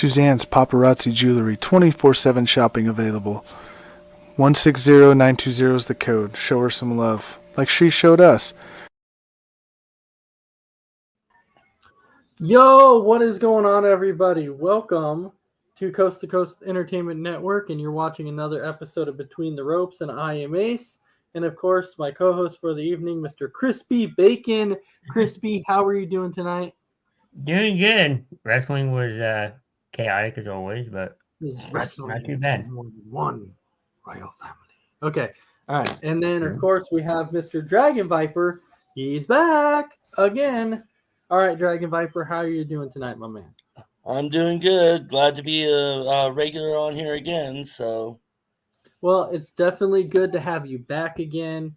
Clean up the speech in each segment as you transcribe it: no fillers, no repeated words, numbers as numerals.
Suzanne's Paparazzi Jewelry, 24/7 shopping available. 160920 is the code. Show her some love, like she showed us. Yo, what is going on, everybody? Welcome to Coast Entertainment Network, and you're watching another episode of Between the Ropes, and I am Ace, and of course, my co-host for the evening, Mr. Crispy Bacon. Crispy, how are you doing tonight? Doing good. Wrestling was chaotic as always, but Wrestling not too bad. is more than one royal family. Okay, all right, and then of course we have Mr. Dragon Viper. He's back again. All right, Dragon Viper, how are you doing tonight, my man? I'm doing good. Glad to be a regular on here again. So, well, it's definitely good to have you back again.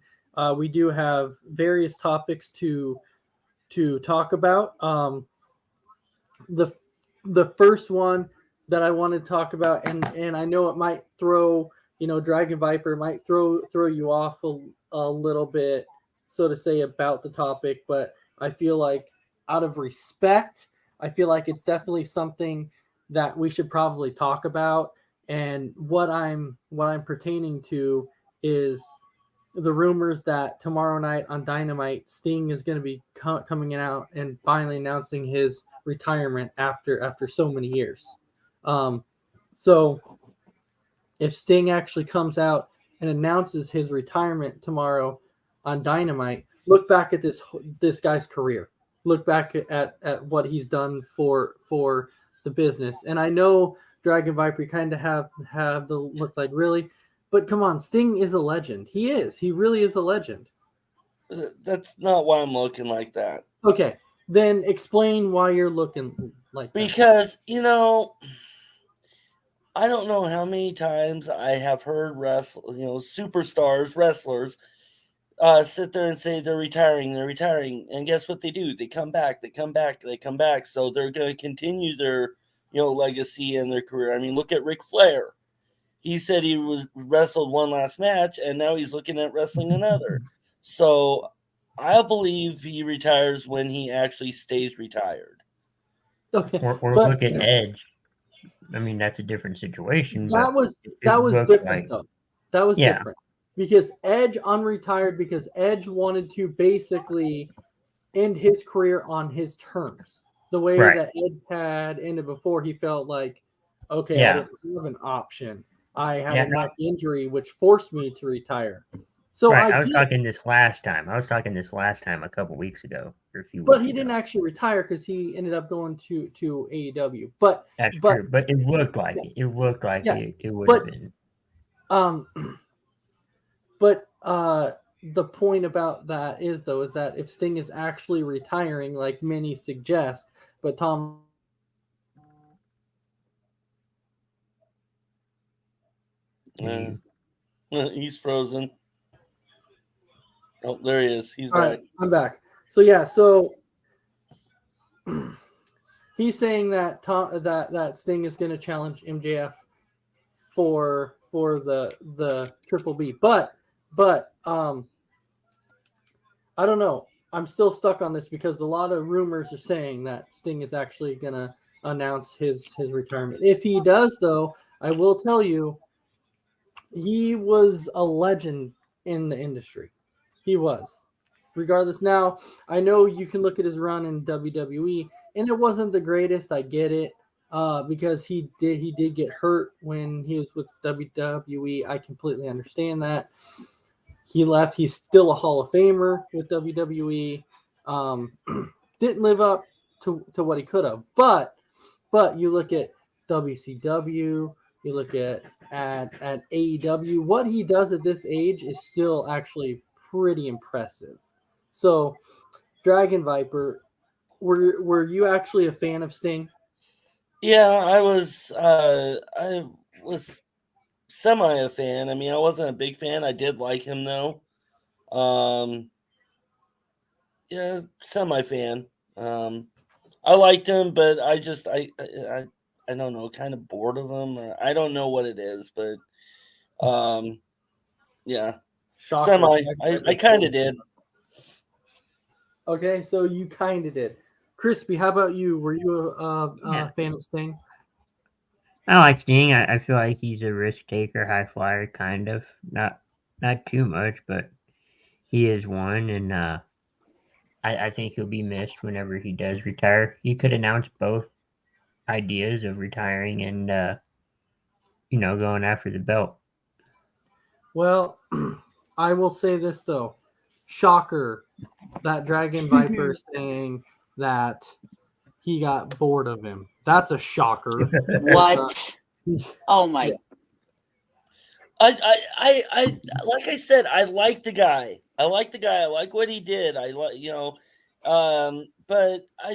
We do have various topics to talk about. The first one that I want to talk about, and I know it might throw Dragon Viper might throw you off a little bit, so to say, about the topic, but I feel like, out of respect, I feel like it's definitely something that we should probably talk about. And what I'm pertaining to is the rumors that tomorrow night on Dynamite, Sting is going to be coming out and finally announcing his retirement after so many years. So if Sting actually comes out and announces his retirement tomorrow on Dynamite, look back at this guy's career. Look back at what he's done for the business. And I know, Dragon Viper, kind of have the look like, really, but come on, Sting is a legend. He is. He really is a legend. That's not why I'm looking like that. Okay, then explain why you're looking like that. Because, I don't know how many times I have heard superstars, wrestlers, sit there and say they're retiring, and guess what they do? They come back. So they're going to continue their, legacy and their career. I mean, look at Ric Flair. He said he wrestled one last match, and now he's looking at wrestling another. So I believe he retires when he actually stays retired. Okay, or look at Edge. I mean, that's a different situation. That was different, though. That was different. Because Edge unretired because Edge wanted to basically end his career on his terms. The way that Ed had ended before, he felt like, okay, I didn't have an option. I had a neck injury, which forced me to retire. So I was talking this last time a couple weeks ago, or a few weeks But he didn't actually retire because he ended up going to AEW. But that's true. But it looked like it. It looked like it would have been. But the point about that is that if Sting is actually retiring, like many suggest, but Tom. He's frozen. Oh, there he is. He's All back. Right, I'm back. So he's saying that that Sting is going to challenge MJF for the Triple B, but I don't know. I'm still stuck on this because a lot of rumors are saying that Sting is actually going to announce his retirement. If he does, though, I will tell you, he was a legend in the industry. He was. Regardless, now, I know you can look at his run in WWE, and it wasn't the greatest. I get it, because he did get hurt when he was with WWE. I completely understand that. He left. He's still a Hall of Famer with WWE. Didn't live up to what he could have. But you look at WCW, you look at AEW. What he does at this age is still actually pretty impressive. So, Dragon Viper, were you actually a fan of Sting? Yeah, I was semi a fan. I mean, I wasn't a big fan. I did like him though. Yeah, semi fan. I liked him, but I don't know, kind of bored of him, or I don't know what it is, but yeah. Shocker. Semi. I kind of did. Okay, so you kind of did. Crispy, how about you? Were you a fan of Sting? I like Sting. I feel like he's a risk taker, high flyer, kind of. Not too much, but he is one, and I think he'll be missed whenever he does retire. He could announce both ideas of retiring and going after the belt. Well, I will say this though. Shocker that Dragon Viper saying that he got bored of him. That's a shocker. What? Oh my! I like I said, I like the guy. I like what he did. I like, but I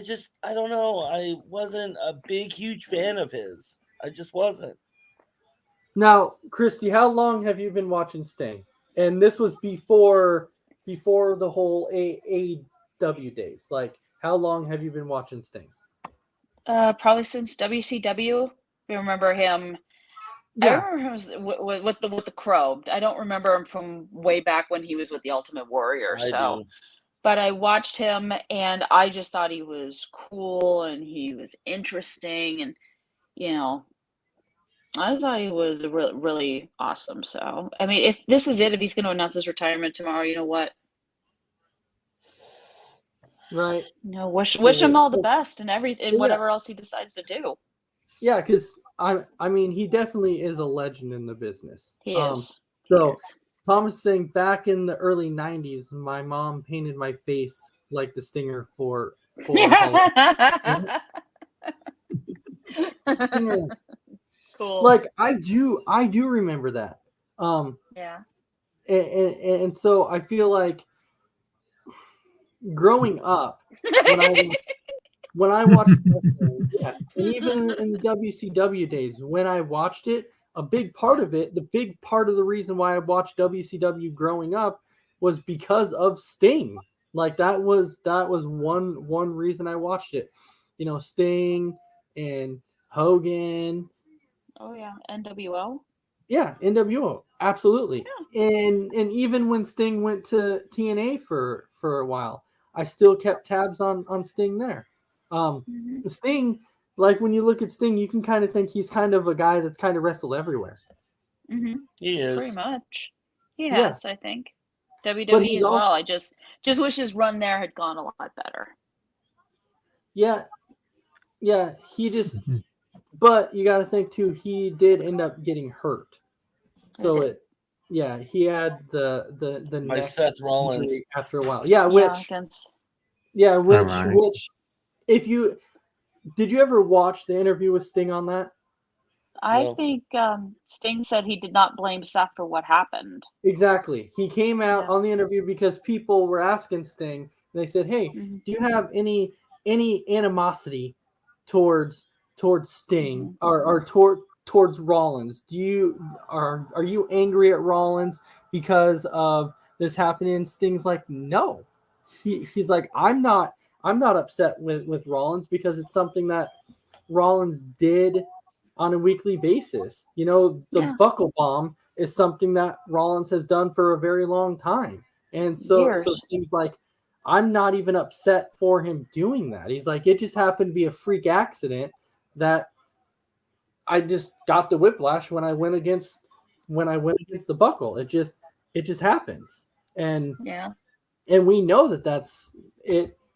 don't know. I wasn't a big, huge fan of his. I just wasn't. Now, Christy, how long have you been watching Sting? And this was before the whole AEW days. Like, how long have you been watching Sting? Probably since WCW. I remember him. I Yeah, remember him with the Crow. I don't remember him from way back when he was with the Ultimate Warrior. I So, do. but I watched him and I just thought he was cool and he was interesting and I thought he was really awesome. So, I mean, if this is it, if he's going to announce his retirement tomorrow, you know what? right. Wish him all the best and whatever else he decides to do. Yeah, because I mean, he definitely is a legend in the business. He is. So He is. Thomas saying back in the early '90s, my mom painted my face like the Stinger for Halloween. Cool. Like I do remember that. Yeah. And so I feel like growing up when I watched wrestling, yes, and even in the WCW days when I watched it, the big part of the reason why I watched WCW growing up was because of Sting. Like that was one reason I watched it. Sting and Hogan. Oh yeah, NWO. Yeah, NWO, absolutely. Yeah. And even when Sting went to TNA for a while, I still kept tabs on Sting there. Sting, like when you look at Sting, you can kind of think he's kind of a guy that's kind of wrestled everywhere. Mm-hmm. He is pretty much. He has, I think. WWE as well. I just wish his run there had gone a lot better. Yeah, he just. But you got to think too. He did end up getting hurt, so he had the neck Seth Rollins after a while. Yeah, which if you did you ever watch the interview with Sting on that? I think Sting said he did not blame Seth for what happened. Exactly. He came out on the interview because people were asking Sting. And they said, "Hey, do you have any animosity towards Sting or towards Rollins? Are you angry at Rollins because of this happening?" And Sting's like, "No." He's like, I'm not upset with Rollins because it's something that Rollins did on a weekly basis. The buckle bomb is something that Rollins has done for a very long time. And so it seems like I'm not even upset for him doing that. He's like, it just happened to be a freak accident that I just got the whiplash when I went against the buckle. It just happens. And we know that's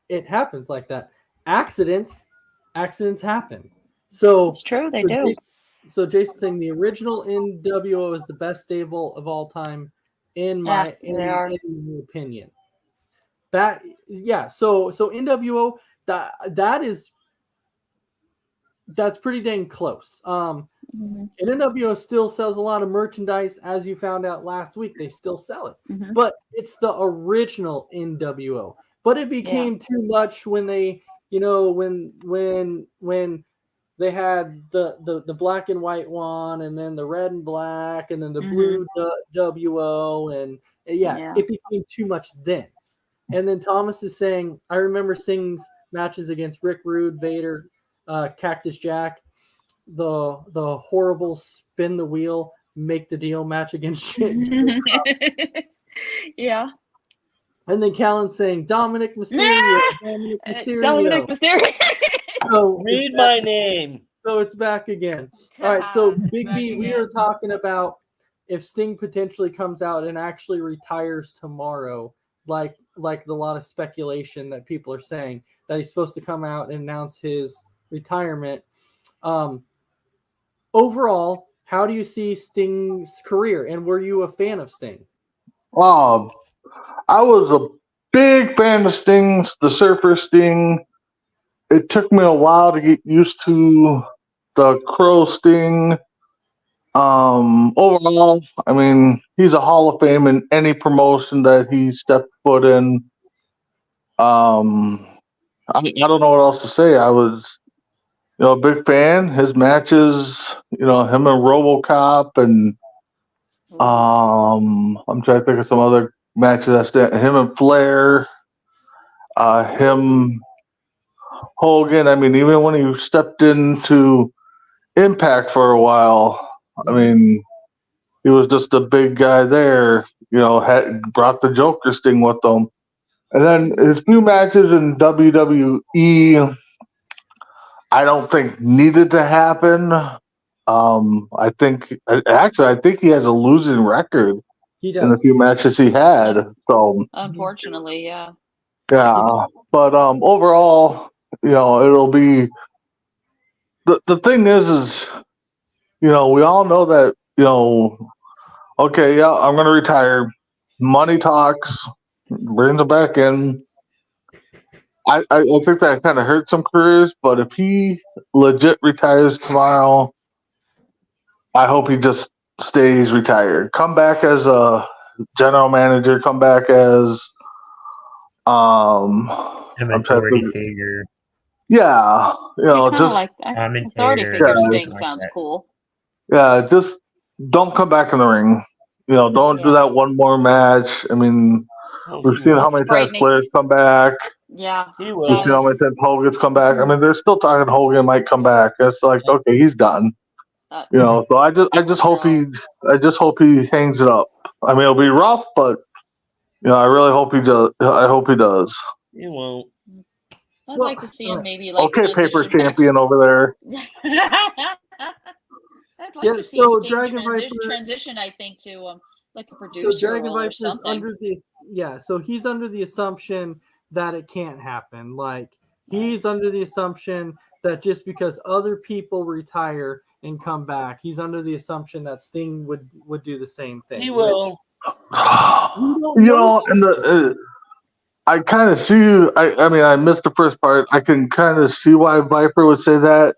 it happens like that. Accidents happen. So it's true, they do. So Jason's saying the original NWO is the best stable of all time in my opinion. So NWO that's pretty dang close. And NWO still sells a lot of merchandise, as you found out last week. They still sell it, but it's the original NWO. But it became too much when they, when they had the black and white one, and then the red and black, and then the blue WO, and it became too much then. And then Thomas is saying, I remember Sting's matches against Rick Rude, Vader, Cactus Jack, the horrible spin the wheel, make the deal match against Yeah. And then Callan's saying Dominic Mysterio. Dominic Mysterio. So read my name. So it's back again. All right, so It's Big back B, we again. are talking about if Sting potentially comes out and actually retires tomorrow, like a lot of speculation that people are saying that he's supposed to come out and announce his retirement. Overall, how do you see Sting's career, and were you a fan of Sting? I was a big fan of Sting's, the Surfer Sting. It took me a while to get used to the Crow Sting. Overall, I mean, he's a Hall of Fame in any promotion that he stepped foot in. I don't know what else to say. I was, a big fan. His matches, him and RoboCop, and I'm trying to think of some other matches. Him and Flair, him, Hogan. I mean, even when he stepped into Impact for a while, I mean, he was just a big guy there. Had brought the Joker Sting with him, and then his few matches in WWE, I don't think needed to happen. I think he has a losing record He in the does. few matches he had. So Unfortunately, yeah. yeah, but overall, it'll be the thing is we all know that okay, yeah, I'm gonna retire. Money talks, brings it back in. I think that kind of hurts some careers, but if he legit retires tomorrow, I hope he just stays retired. Come back as a general manager. Come back as An I'm trying to authority think. figure. Yeah, Kinda just like authority commentator, figure yeah, Sting like sounds that. cool. yeah, just don't come back in the ring. Don't do Yeah. that one more match. I mean, Oh, we've he seen how won't. many It's times frightening. players come back. Yeah. He We've will. seen how many times Hogan's come back. I mean, they're still talking Hogan might come back. It's like, okay, he's done. So I just hope he hangs it up. I mean, it'll be rough, but I really hope he does. I hope he does. He won't. I'd like to see him maybe Okay, paper transition back. champion over there. I'd like Yeah, to see so Sting Dragon Viper- transition, I think, to like a So producer Dragon role or Viper's something. under the so he's under the assumption that it can't happen. Like he's under the assumption that just because other people retire and come back, he's under the assumption that Sting would do the same thing. He will. And I kind of see. I mean, I missed the first part. I can kind of see why Viper would say that.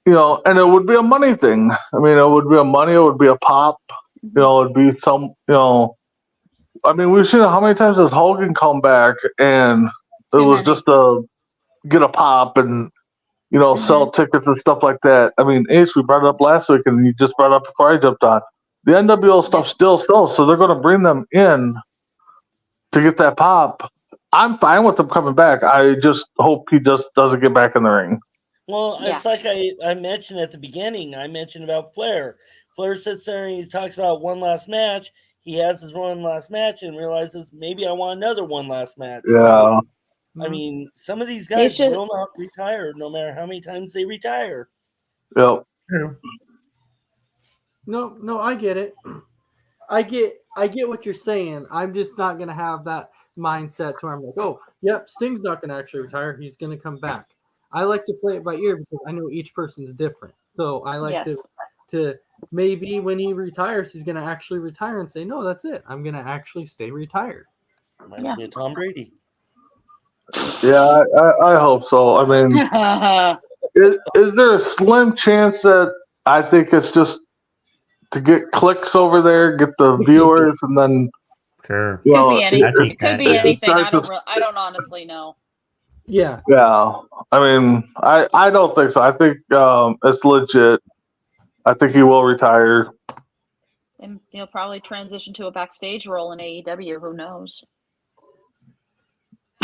And it would be a money thing. I mean, it would be a money. It would be a pop. It'd be some. I mean, we've seen how many times has Hogan come back, and it was just to get a pop and sell tickets and stuff like that. I mean, Ace, we brought it up last week, and you just brought it up before I jumped on. The NWO stuff still sells, so they're going to bring them in to get that pop. I'm fine with them coming back. I just hope he just doesn't get back in the ring. Well, it's like I mentioned at the beginning. I mentioned about Flair. Flair sits there and he talks about one last match. He has his one last match and realizes maybe I want another one last match. Yeah. I mean, some of these guys will not retire no matter how many times they retire. Yep. No, I get it. I get what you're saying. I'm just not gonna have that mindset to where I'm like, oh, yep, Sting's not gonna actually retire. He's gonna come back. I like to play it by ear because I know each person's different. So I like to maybe when he retires, he's gonna actually retire and say, no, that's it. I'm gonna actually stay retired. Might be a Tom Brady. Yeah, I hope so. I mean, is there a slim chance that I think it's just to get clicks over there, get the viewers, and then Sure. Could be anything. Could be anything. starts I don't honestly know. Yeah. Yeah. I mean, I don't think so. I think it's legit. I think he will retire. And he'll probably transition to a backstage role in AEW. Who knows?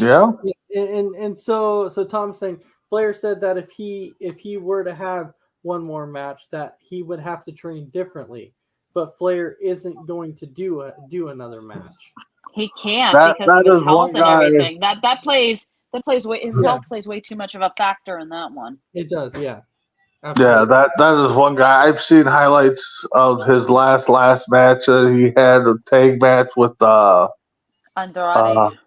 Yeah. And so Tom's saying Flair said that if he were to have one more match, that he would have to train differently. But Flair isn't going to do another match. He can't because of his health and everything. That plays way his health plays way too much of a factor in that one. It does, yeah. Yeah, that is one guy. I've seen highlights of his last match that he had, a tag match with Andrade.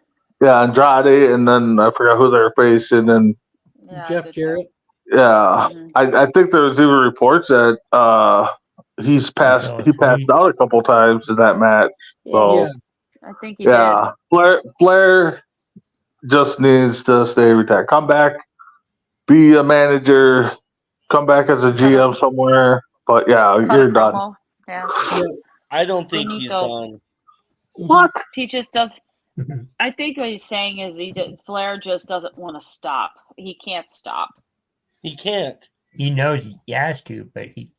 Andrade, and then I forgot who they're facing, and Yeah, Jeff good Jarrett. yeah, Mhm. I think there was even reports that he passed out a couple times in that match. So Yeah. I think he did. yeah, Flair just needs to stay retired. Come back, be a manager, come back as a GM somewhere. But yeah, Cut you're a done. promo. Yeah. I don't think he's Benito. done. What? He just does. I think what he's saying is Flair just doesn't want to stop. He can't stop. He can't. He knows he has to, but he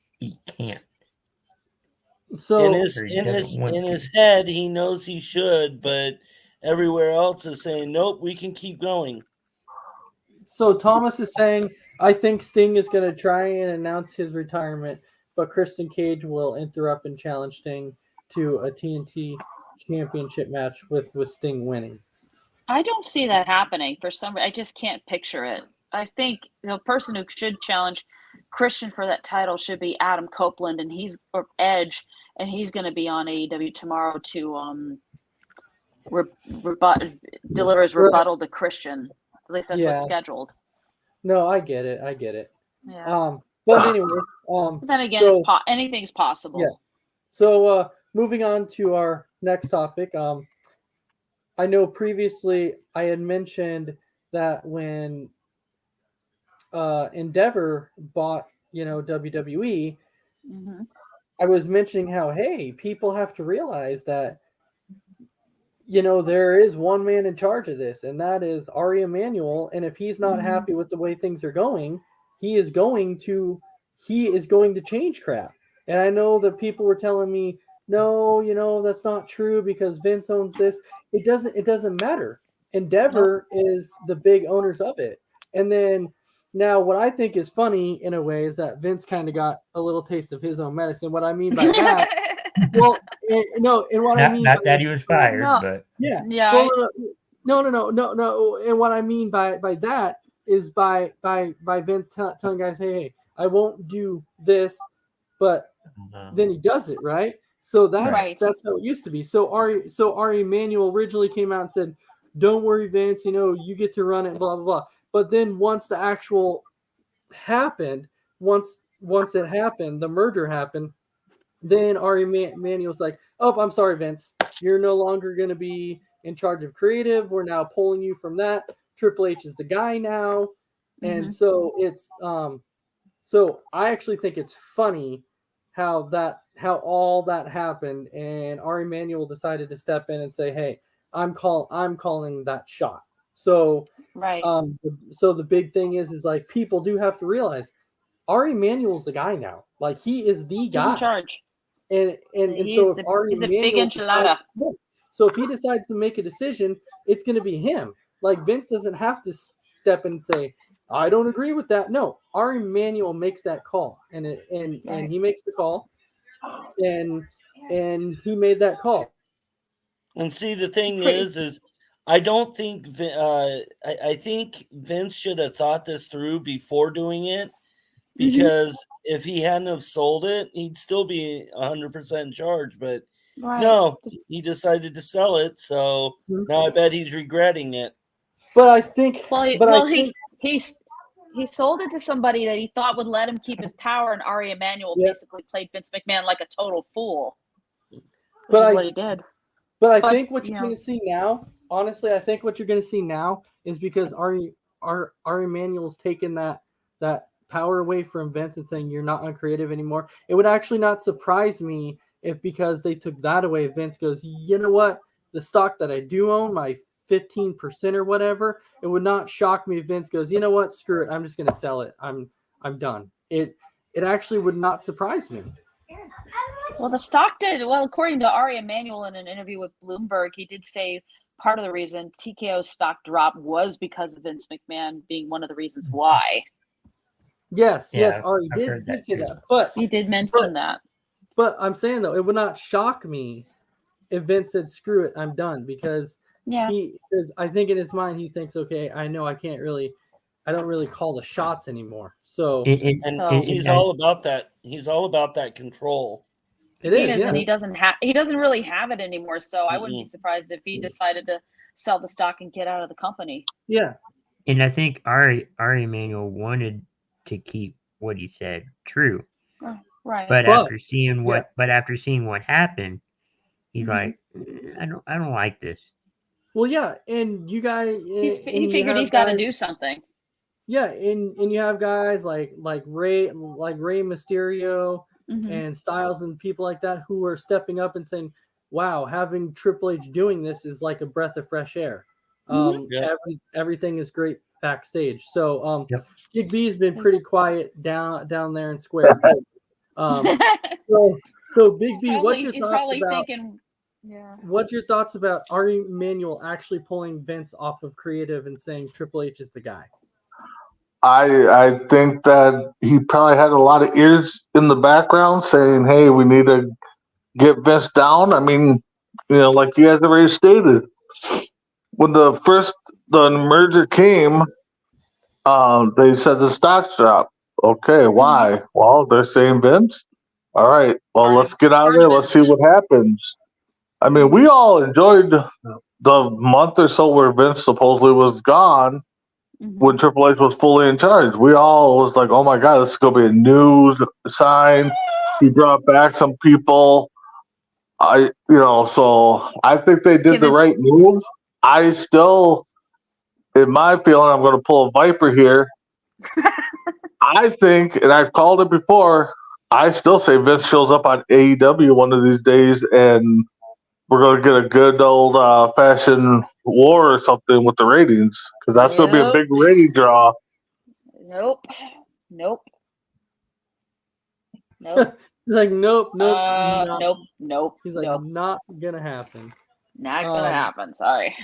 can't. So In Or he doesn't want his to. head, he knows he should, but everywhere else is saying, nope, we can keep going. So Thomas is saying, I think Sting is going to try and announce his retirement, but Christian Cage will interrupt and challenge Sting to a TNT championship match with Sting winning. I don't see that happening for some. I just can't picture it. I think the person who should challenge Christian for that title should be Adam Copeland, and or Edge, and he's going to be on AEW tomorrow to deliver his rebuttal to Christian. At least that's what's scheduled. No, I get it. Yeah. But anyways, But then again, anything's possible. Yeah. So moving on to our next topic. I know previously I had mentioned that when Endeavor bought, WWE, Mm-hmm. I was mentioning how, hey, people have to realize that, there is one man in charge of this, and that is Ari Emanuel. And if he's not happy with the way things are going, he is going to change crap. And I know that people were telling me, no, that's not true because Vince owns this. It doesn't matter. Endeavor is the big owners of it. And then now what I think is funny in a way is that Vince kind of got a little taste of his own medicine. What I mean by that, well, Not that he was fired, but yeah. Yeah. Well, no. And what I mean by that is by Vince telling guys, hey, I won't do this, but then he does it, right? So that's how it used to be. So Ari Emanuel originally came out and said, "Don't worry, Vince. You get to run it." Blah blah blah. But then once the actual happened, once it happened, the merger happened. Then Ari Emanuel's like, "Oh, I'm sorry, Vince. You're no longer going to be in charge of creative. We're now pulling you from that. Triple H is the guy now." And so it's so I actually think it's funny how all that happened, and Ari Emanuel decided to step in and say, "Hey, I'm calling that shot." So so the big thing is like people do have to realize Ari Emanuel's the guy now. Like he is the guy. He's in charge. And so if Ari he's the big Emanuel enchilada. so if he decides to make a decision, it's going to be him. Like Vince doesn't have to step in and say, "I don't agree with that." No, Ari Emanuel makes that call, and he makes the call, and he made that call. And see, the thing is I don't think I think Vince should have thought this through before doing it, because if he hadn't have sold it, he'd still be 100% in charge. But no, he decided to sell it, so now I bet he's regretting it. But I think, he sold it to somebody that he thought would let him keep his power, and Ari Emanuel basically played Vince McMahon like a total fool. Which is what he did. But I think what you're going to see now, honestly, I think what you're going to see now is because Ari Emanuel's taken that power away from Vince and saying you're not uncreative anymore. It would actually not surprise me if because they took that away, Vince goes, you know what? The stock that I do own, my 15% or whatever, it would not shock me if Vince goes, you know what? Screw it. I'm just going to sell it. I'm done. It actually would not surprise me. Well, the stock did. Well, according to Ari Emanuel in an interview with Bloomberg, he did say part of the reason TKO's stock drop was because of Vince McMahon being one of the reasons why. Yes, Ari did say that. But he did mention that. But I'm saying, though, it would not shock me if Vince said, screw it, I'm done. Because I think in his mind, he thinks, okay, I know I can't really I don't really call the shots anymore. So It, And So- he's all about that. He's all about that control. it He is. is, and Yeah. he doesn't really have it anymore. So I wouldn't be Mm-mm. surprised if he decided to sell the stock and get out of the company. Yeah. and I think Ari Emanuel wanted to keep what he said true, Right. but But- after seeing what happened, he's Mhm. like, I don't like this. Well, yeah, and you guys, he and you figured have he's got to guys- do something. Yeah, and you have guys like Rey Mysterio Mhm. and Styles and people like that who are stepping up and saying, "Wow, having Triple H doing this is like a breath of fresh air." Yeah. Everything is great backstage. So Yep. Big B's been pretty quiet down there in Square. So Big B, what's your he's thoughts probably about thinking, yeah. what's your thoughts about Ari Emanuel actually pulling Vince off of creative and saying Triple H is the guy? I think that he probably had a lot of ears in the background saying, "Hey, we need to get Vince down." I mean, like you guys already stated, when the merger came, they said the stocks dropped. Okay, why? Well, they're saying Vince. All right, well, let's get out of there. Let's see what happens. I mean, we all enjoyed the month or so where Vince supposedly was gone. Mhm. When Triple H was fully in charge, we all was like, "Oh my God, this is gonna be a new sign." He brought back some people. So I think they did the Given- right move. I still, in my feeling, I'm gonna pull a Viper here. I think, and I've called it before, I still say Vince shows up on AEW one of these days, and we're gonna get a good old fashioned war or something with the ratings, because that's gonna be a Nope. big rating draw. Nope. Nope. Nope. He's like, nope, not- Nope. Nope. He's like, nope. not gonna happen. Not gonna happen. Sorry.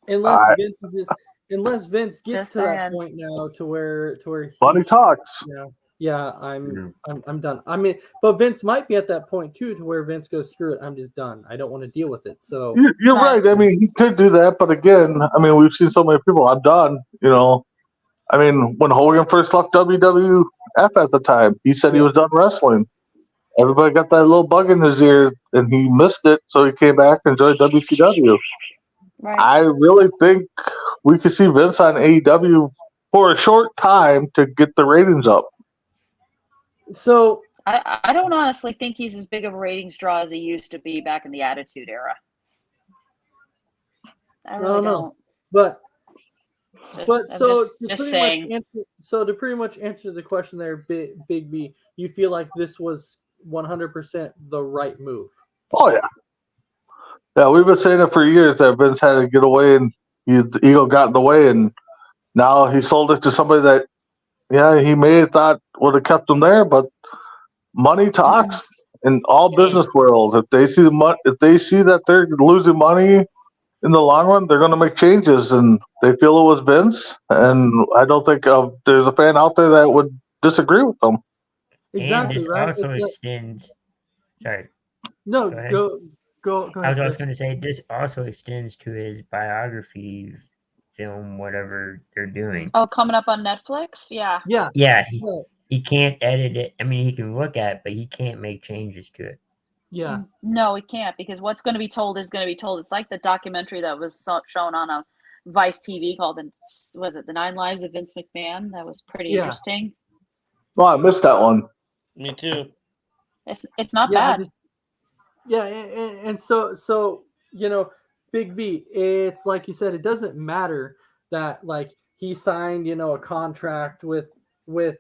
Unless Vince gets Just to that saying. point now to where Money talks. yeah, I'm done. I mean, but Vince might be at that point too, to where Vince goes, screw it, I'm just done. I don't want to deal with it. So You're Right. right. I mean, he could do that, but again, I mean, we've seen so many people. I'm done. I mean, when Hogan first left WWF at the time, he said he was done wrestling. Everybody got that little bug in his ear, and he missed it, so he came back and joined WCW. Right. I really think we could see Vince on AEW for a short time to get the ratings up. so I don't honestly think he's as big of a ratings draw as he used to be back in the Attitude Era. I really don't know. don't. but I'm so just to pretty saying. to pretty much answer the question there, Big B, you feel like this was 100% the right move? Oh yeah, yeah. We've been saying it for years that Vince had to get away, and the ego got in the way, and now he sold it to somebody that, he may have thought would have kept him there, but money talks in all business world. If they see that they're losing money in the long run, they're going to make changes, and they feel it was Vince. And I don't think there's a fan out there that would disagree with them. Exactly, And this right? also It's like, extends. Sorry, no, go ahead. go I was ahead. also going to say this also extends to his biography film, whatever they're doing. Oh, coming up on Netflix? Yeah. Yeah, Yeah, yeah, he can't edit it. I mean, he can look at it, but he can't make changes to it. yeah. No, we can't, because what's going to be told is going to be told. It's like the documentary that was shown on a Vice TV called The 9 Lives of Vince McMahon? That was pretty Yeah. interesting. Oh, I missed that one. Me too. It's not Yeah, bad. and so Big B, it's like you said, it doesn't matter that like he signed a contract with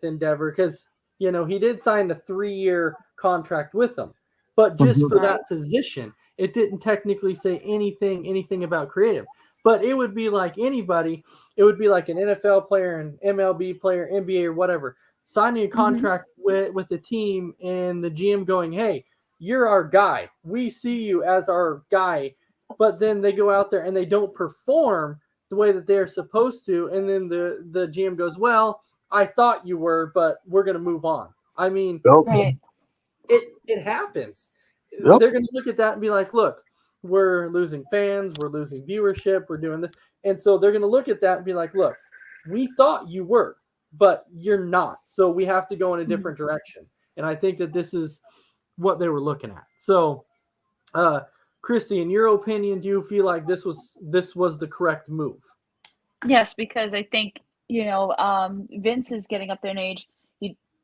Endeavor, because he did sign a 3-year contract with them, but just for that position, it didn't technically say anything about creative. But it would be like anybody, it would be like an NFL player, an MLB player, NBA or whatever, signing a contract with the team and the GM going, hey, you're our guy. We see you as our guy. But then they go out there and they don't perform the way that they're supposed to. And then the GM goes, well, I thought you were, but we're going to move on. I mean, Nope. Right. it happens. Yep. They're going to look at that and be like, look, we're losing fans, we're losing viewership, we're doing this. And so they're going to look at that and be like, look, we thought you were, but you're not. So we have to go in a different direction. And I think that this is what they were looking at. So, Christy, in your opinion, do you feel like this was the correct move? Yes, because I think, Vince is getting up there in age.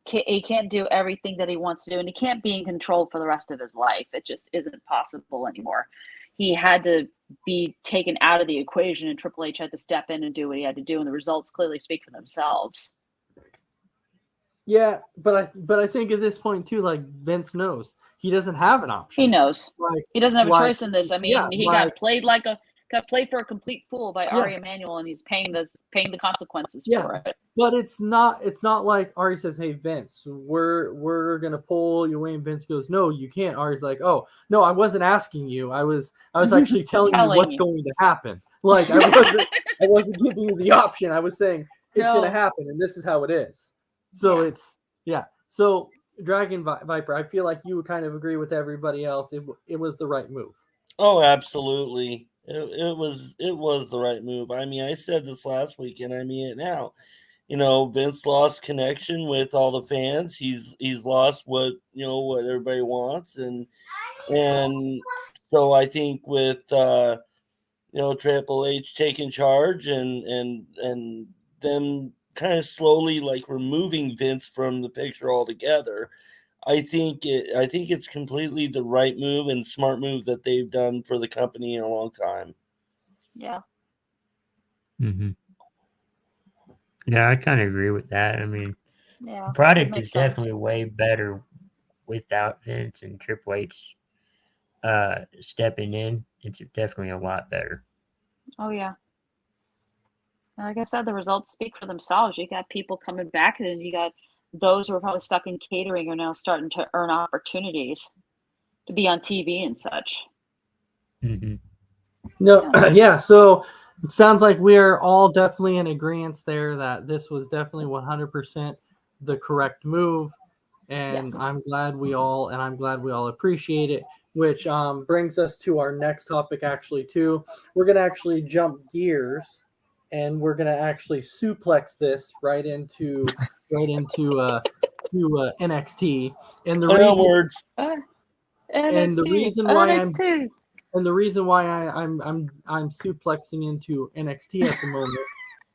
He can't do everything that he wants to do, and he can't be in control for the rest of his life. It just isn't possible anymore. He had to be taken out of the equation, and Triple H had to step in and do what he had to do, and the results clearly speak for themselves. Yeah, but I think at this point too, like Vince knows he doesn't have an option. He knows. Like, he doesn't have a like, choice in this. I mean, yeah, he like- got played for a complete fool by Yeah. Ari Emanuel, and he's paying the consequences Yeah. for it. But it's not like Ari says, "Hey Vince, we're gonna pull you away," and Vince goes, "No, you can't." Ari's like, "Oh no, I wasn't asking you. I was actually telling you Telling what's you. going to happen. Like I wasn't giving you the option. I was saying it's No. gonna happen, and this is how it is." So Yeah. it's So Dragon Viper, I feel like you would kind of agree with everybody else. It was the right move. Oh, absolutely. It was the right move. I mean, I said this last week, and I mean it now. Vince lost connection with all the fans. He's lost what everybody wants, and so I think with Triple H taking charge and them kind of slowly like removing Vince from the picture altogether, I think it's completely the right move and smart move that they've done for the company in a long time. Yeah. Mm-hmm. Yeah, I kind of agree with that. I mean, Yeah. the product makes is sense. definitely way better without Vince and Triple H stepping in. It's definitely a lot better. Oh yeah. And like I said, the results speak for themselves. You got people coming back, and then you got those who are probably stuck in catering are now starting to earn opportunities to be on TV and such. Mm-hmm. No, yeah. So it sounds like we are all definitely in agreement there that this was definitely 100% the correct move, and Yes. I'm glad we all appreciate it. Which brings us to our next topic, actually. Too, we're gonna actually jump gears, and we're gonna actually suplex this right into NXT, and the reason. Onwards. And the NXT, reason why I'm- NXT. And the reason why I'm suplexing into NXT at the moment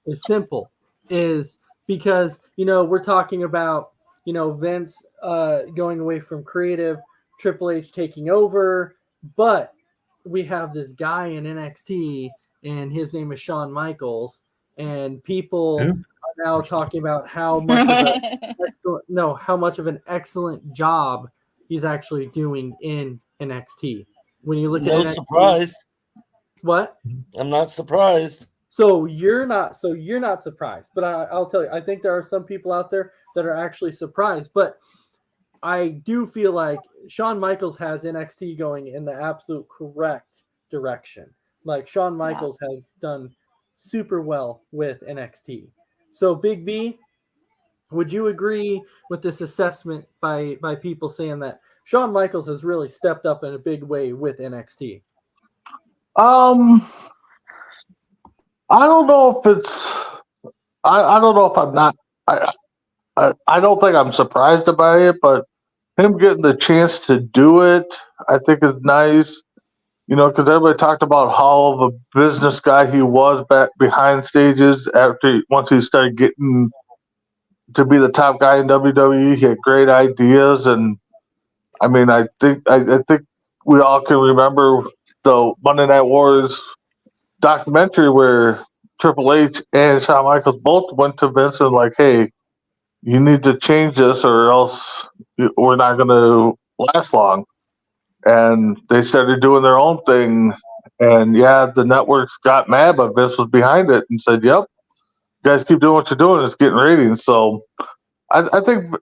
is simple, is because we're talking about Vince going away from creative, Triple H taking over, but we have this guy in NXT and his name is Shawn Michaels, and people Who? are now talking about how much of an excellent job he's actually doing in NXT. When you look No at NXT, surprise. what? I'm not surprised. So you're not surprised, but I'll tell you, I think there are some people out there that are actually surprised, but I do feel like Shawn Michaels has NXT going in the absolute correct direction. Like Shawn Michaels has done super well with NXT. So Big B, would you agree with this assessment by people saying that Shawn Michaels has really stepped up in a big way with NXT? I don't know if it's. I don't know if I'm not. I don't think I'm surprised by it, but him getting the chance to do it, I think is nice. Because everybody talked about how of a business guy he was back behind stages once he started getting to be the top guy in WWE. He had great ideas, and I mean, I think we all can remember the Monday Night Wars documentary where Triple H and Shawn Michaels both went to Vince and like, hey, you need to change this or else we're not going to last long. And they started doing their own thing. And the networks got mad, but Vince was behind it and said, yep, you guys keep doing what you're doing. It's getting ratings. So I think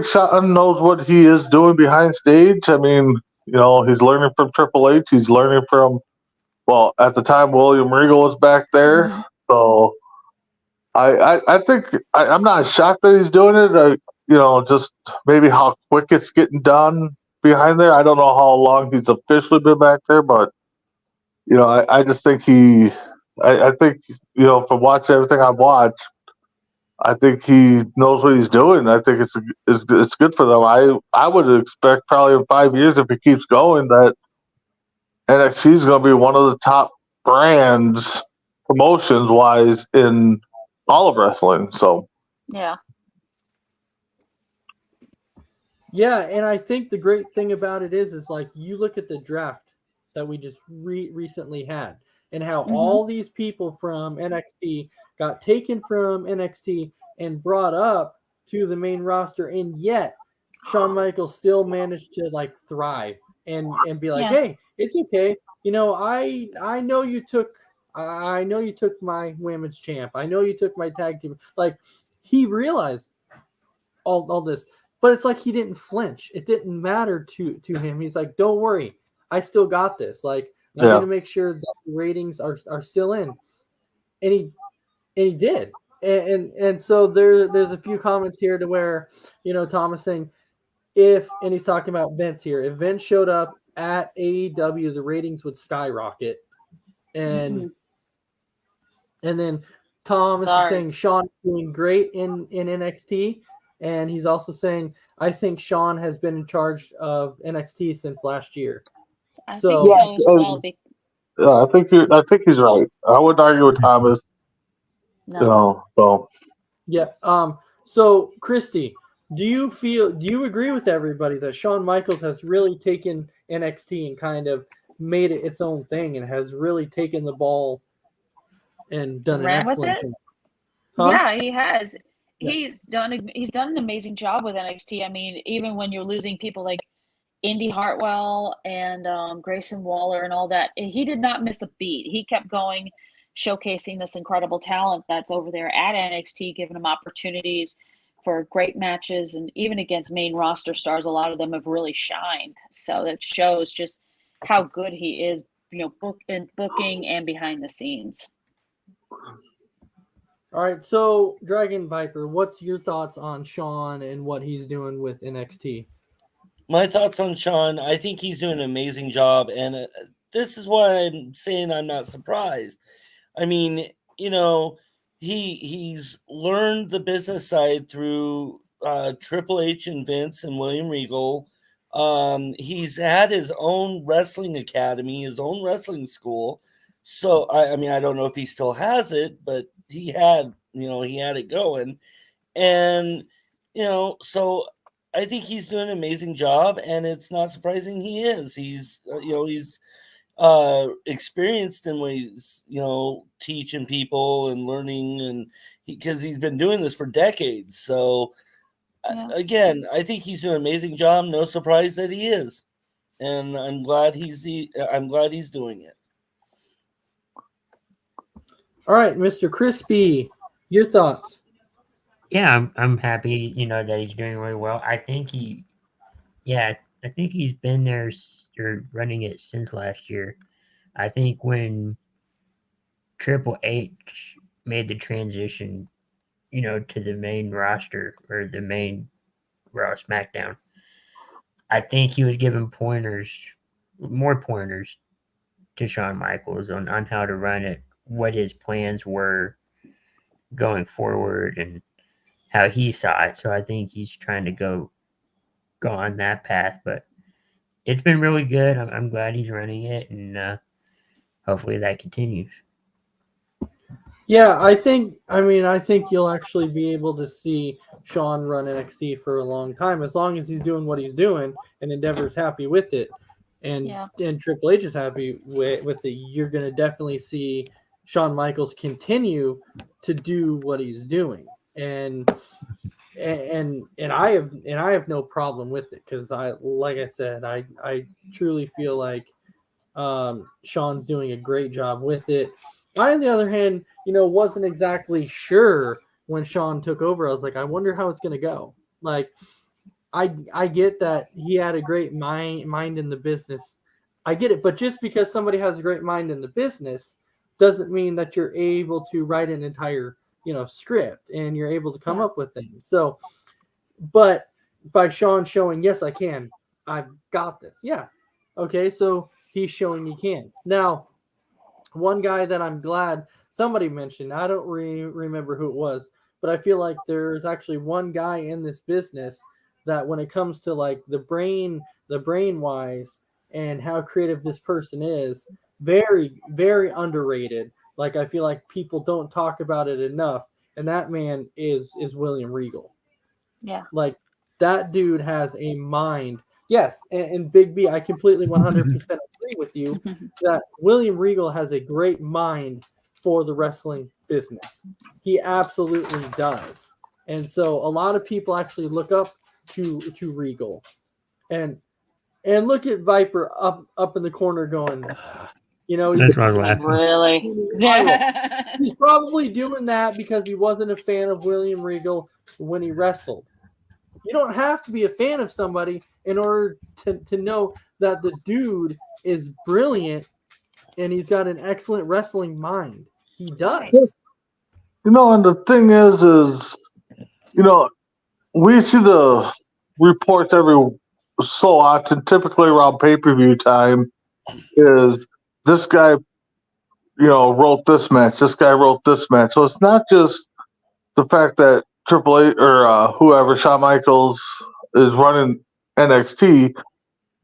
Shawn knows what he is doing behind stage. I mean, he's learning from Triple H. He's learning from, well, at the time, William Regal was back there. Mhm. So I think I'm not shocked that he's doing it. Just maybe how quick it's getting done behind there. I don't know how long he's officially been back there, but I just think I think from watching everything I've watched, I think he knows what he's doing. I think it's good for them. I would expect probably in 5 years, if he keeps going, that NXT is going to be one of the top brands promotions wise in all of wrestling. So Yeah. Yeah, and I think the great thing about it is like you look at the draft that we just recently had, and how all these people from NXT got taken from NXT and brought up to the main roster, and yet Shawn Michaels still managed to like thrive and be like, Yeah. hey, it's okay. You know, I know you took my women's champ. I know you took my tag team. Like he realized all this. But it's like he didn't flinch. It didn't matter to him. He's like, don't worry. I still got this. Like, I'm going to make sure that the ratings are still in. And he did. And so there's a few comments here to where, you know, Thomas saying and he's talking about Vince here. If Vince showed up at AEW, the ratings would skyrocket. And then Thomas is saying Shawn is doing great in NXT. And he's also saying, I think Shawn has been in charge of NXT since last year. I think so as well. Yeah, I think he's right. I wouldn't argue with Thomas. No. You know, so yeah. So Christy, do you agree with everybody that Shawn Michaels has really taken NXT and kind of made it its own thing and has really taken the ball and done an excellent job? Huh? Yeah, he has. He's done an amazing job with NXT. I mean, even when you're losing people like Indy Hartwell and Grayson Waller and all that, he did not miss a beat. He kept going, showcasing this incredible talent that's over there at NXT, giving them opportunities for great matches, and even against main roster stars, a lot of them have really shined. So that shows just how good he is, you know, booking and behind the scenes. All right, so Dragon Viper, what's your thoughts on Shawn and what he's doing with NXT? My thoughts on Shawn, I think he's doing an amazing job, and this is why I'm saying I'm not surprised. I mean, you know, he's learned the business side through Triple H and Vince and William Regal. He's had his own wrestling academy, his own wrestling school. So I mean, I don't know if he still has it, but he had it going, and you know, so I think he's doing an amazing job, and it's not surprising he is. He's he's experienced in ways, you know, teaching people and learning, and because he's been doing this for decades. So again, I think he's doing an amazing job. No surprise that he is, and I'm glad he's doing it. All right, Mr. Crispy, your thoughts? Yeah, I'm happy, you know, that he's doing really well. I think he's been there or running it since last year. I think when Triple H made the transition, you know, to the main roster or the main Raw SmackDown, I think he was giving more pointers to Shawn Michaels on how to run it, what his plans were going forward, and how he saw it. So I think he's trying to go on that path, but it's been really good. I'm glad he's running it, and hopefully that continues. Yeah, I think you'll actually be able to see Shawn run NXT for a long time, as long as he's doing what he's doing and Endeavor's happy with it, and Triple H is happy with it. You're going to definitely see Shawn Michaels continue to do what he's doing, and I have no problem with it, because like I said, I truly feel like Shawn's doing a great job with it. I, on the other hand, you know, wasn't exactly sure when Shawn took over. I was like, I wonder how it's going to go. Like, I get that he had a great mind in the business. I get it. But just because somebody has a great mind in the business doesn't mean that you're able to write an entire, you know, script and you're able to come up with things. So, but by Shawn showing, yes, I can, I've got this. Yeah. Okay. So he's showing he can. Now, one guy that I'm glad somebody mentioned, I don't remember who it was, but I feel like there's actually one guy in this business that when it comes to like the brain wise and how creative this person is, very, very underrated. Like I feel like people don't talk about it enough. And that man is William Regal. Yeah. Like that dude has a mind. Yes, and Big B, I completely 100% agree with you that William Regal has a great mind for the wrestling business. He absolutely does. And so a lot of people actually look up to Regal. And look at Viper up in the corner going, you know, That's why I was laughing. Really? he's probably doing that because he wasn't a fan of William Regal when he wrestled. You don't have to be a fan of somebody in order to know that the dude is brilliant and he's got an excellent wrestling mind. He does. You know, and the thing is, you know, we see the reports every so often, typically around pay-per-view time, is this guy, you know, wrote this match, this guy wrote this match. So it's not just the fact that Triple H or whoever, Shawn Michaels, is running NXT.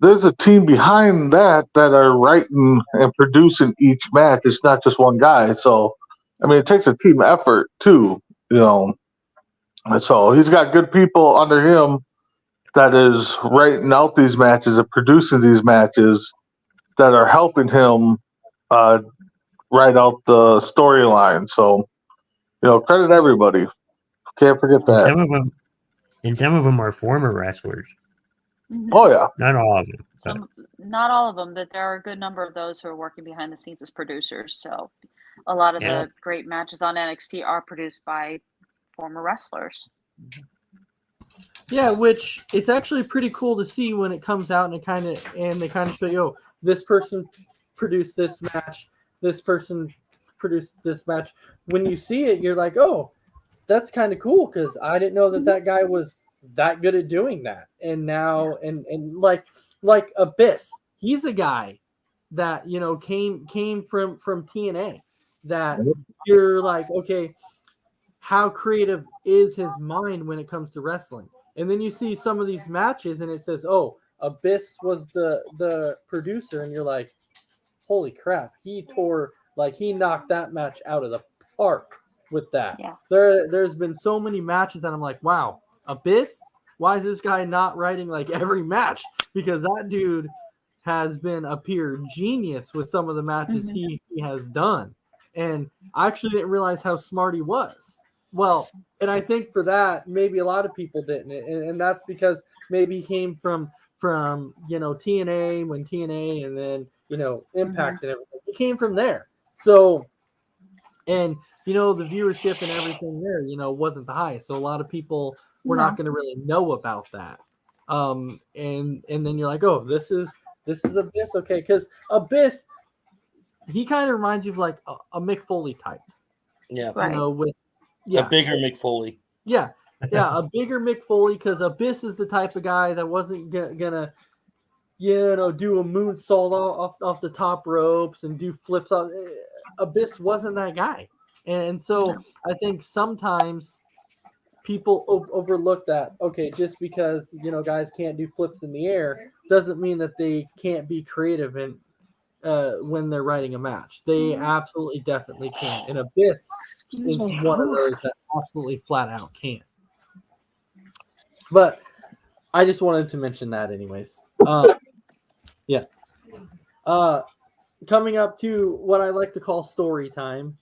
There's a team behind that are writing and producing each match. It's not just one guy. So, I mean, it takes a team effort too, you know. And so he's got good people under him that is writing out these matches and producing these matches that are helping him write out the storyline. So, you know, credit everybody. Can't forget that. Some of them are former wrestlers. Oh yeah, Not all of them. Not all of them, but there are a good number of those who are working behind the scenes as producers. So a lot of the great matches on NXT are produced by former wrestlers. Yeah, which it's actually pretty cool to see when it comes out and they kind of show you, oh, this person produced this match, this person produced this match. When you see it, you're like, oh, that's kind of cool because I didn't know that guy was that good at doing that. And now, and like Abyss, he's a guy that, you know, came from TNA that you're like, okay, how creative is his mind when it comes to wrestling? And then you see some of these matches and it says, oh, Abyss was the producer. And you're like, holy crap. He knocked that match out of the park with that. Yeah. There's been so many matches that I'm like, wow, Abyss? Why is this guy not writing like every match? Because that dude has been a pure genius with some of the matches he has done. And I actually didn't realize how smart he was. Well, and I think for that, maybe a lot of people didn't. And that's because maybe he came from you know, TNA, when TNA and then, you know, Impact and everything. He came from there. So, and, you know, the viewership and everything there, you know, wasn't the highest. So a lot of people were not going to really know about that. And then you're like, oh, this is Abyss. Okay. Because Abyss, he kind of reminds you of like a Mick Foley type. Yeah. Right. You know, a bigger Mick Foley. Yeah. Yeah. A bigger Mick Foley, because Abyss is the type of guy that wasn't gonna, you know, do a moonsault off the top ropes and do flips off. Abyss wasn't that guy. And so I think sometimes people overlook that. Okay, just because, you know, guys can't do flips in the air doesn't mean that they can't be creative and when they're writing a match. They absolutely definitely can. And Abyss is one of those that absolutely flat out can. But I just wanted to mention that anyways. Yeah. Coming up to what I like to call story time.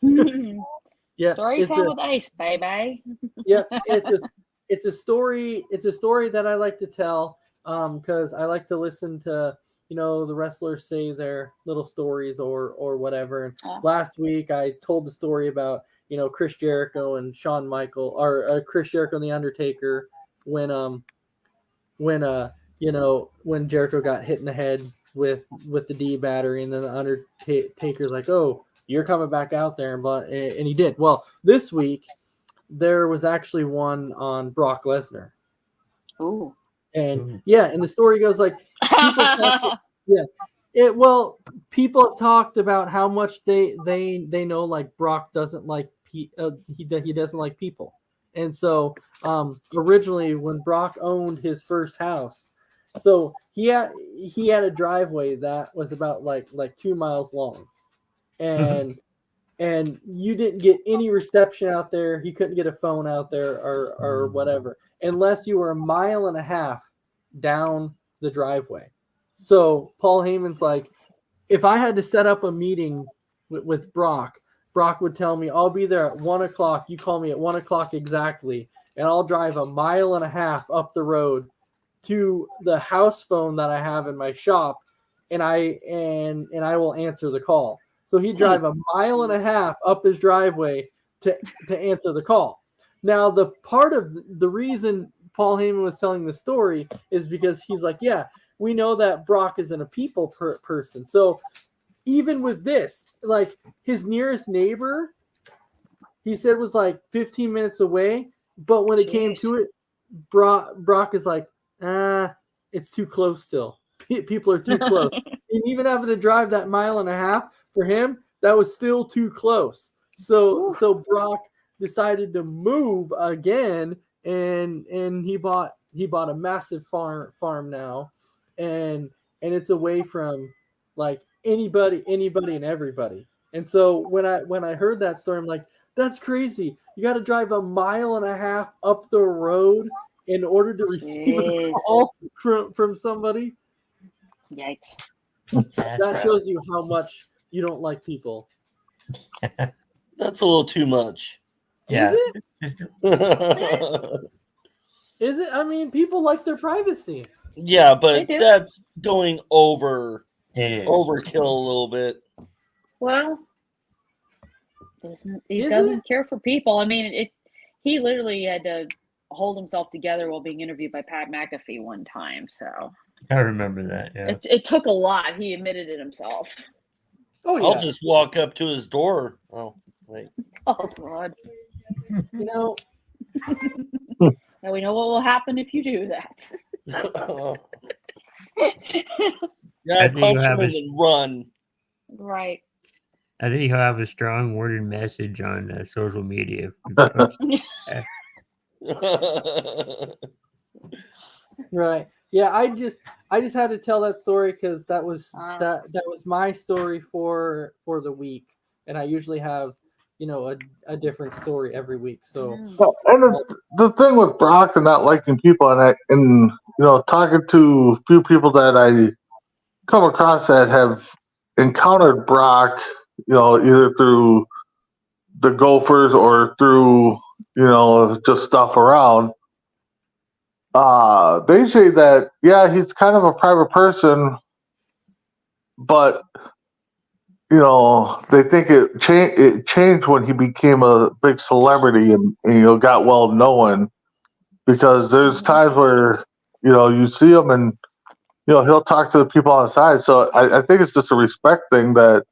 Yeah, story time with Ace, baby. Yeah, it's a story that I like to tell because I like to listen to, you know, the wrestlers say their little stories or whatever. And last week I told the story about, you know, Chris Jericho and Shawn Michaels, or Chris Jericho and the Undertaker when Jericho got hit in the head with the D battery, and then the Undertaker's like, oh, you're coming back out there, and he did. Well, this week there was actually one on Brock Lesnar. Ooh. And and the story goes like, Well, people have talked about how much they know, like Brock doesn't like he doesn't like people, and so originally when Brock owned his first house, so he had a driveway that was about like 2 miles long, and you didn't get any reception out there. He couldn't get a phone out there or whatever unless you were a mile and a half down the driveway. So Paul Heyman's like, if I had to set up a meeting with Brock would tell me, I'll be there at 1 o'clock. You call me at 1 o'clock exactly, and I'll drive a mile and a half up the road to the house phone that I have in my shop, and I will answer the call. So he'd drive a mile and a half up his driveway to answer the call. Now, the part of the reason Paul Heyman was telling the story is because he's like, yeah, we know that Brock isn't a people person. So even with this, like his nearest neighbor, he said was like 15 minutes away. But when it came to it, Brock is like, it's too close still. People are too close. And even having to drive that mile and a half for him, that was still too close. So Brock decided to move again, and he bought a massive farm now, and it's away from like anybody and everybody. And so when I heard that story, I'm like, that's crazy. You got to drive a mile and a half up the road in order to receive a call from somebody. Yikes. That shows you how much you don't like people. That's a little too much. Yeah. Is it? Is it? I mean, people like their privacy. Yeah, but They do. that's going overkill It is. a little bit. Well, he Is doesn't care for people. I mean, he literally had to hold himself together while being interviewed by Pat McAfee one time. So I remember that. Yeah. it took a lot. He admitted it himself. Oh yeah. I'll just walk up to his door. Oh, wait. Oh God! You know, Now we know what will happen if you do that. Yeah, I I think punch you have him and a- then run. Right. I think he'll have a strong worded message on social media. right? Yeah, I just had to tell that story because that was that was my story for the week, and I usually have a different story every week. So Well, and the thing with Brock and not liking people, and talking to a few people that I come across that have encountered Brock, either through the Gophers or through just stuff around. They say that he's kind of a private person, but they think it changed when he became a big celebrity and got well known, because there's times where you see him and he'll talk to the people on the side. So I think it's just a respect thing, that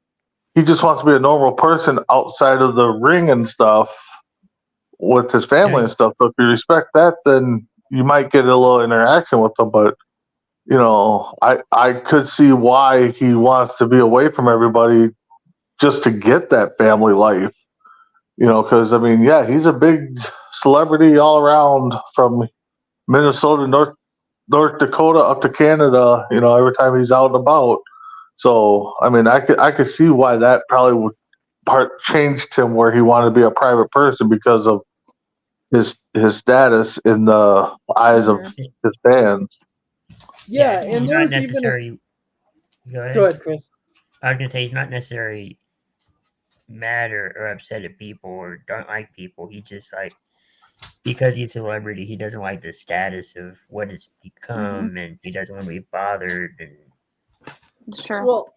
he just wants to be a normal person outside of the ring and stuff with his family and stuff. So if you respect that, then you might get a little interaction with him. But I could see why he wants to be away from everybody just to get that family life. Because I mean, he's a big celebrity all around, from Minnesota, North Dakota up to Canada. Every time he's out and about. So I mean, I could see why that probably would changed him, where he wanted to be a private person because of his status in the eyes of his fans. yeah, he's and not there's even necessarily. Go ahead. go ahead, Chris. I was gonna say he's not necessarily mad or upset at people or don't like people. He just like, because he's a celebrity, he doesn't like the status of what it's become, and he doesn't want to be bothered. And Sure. Well,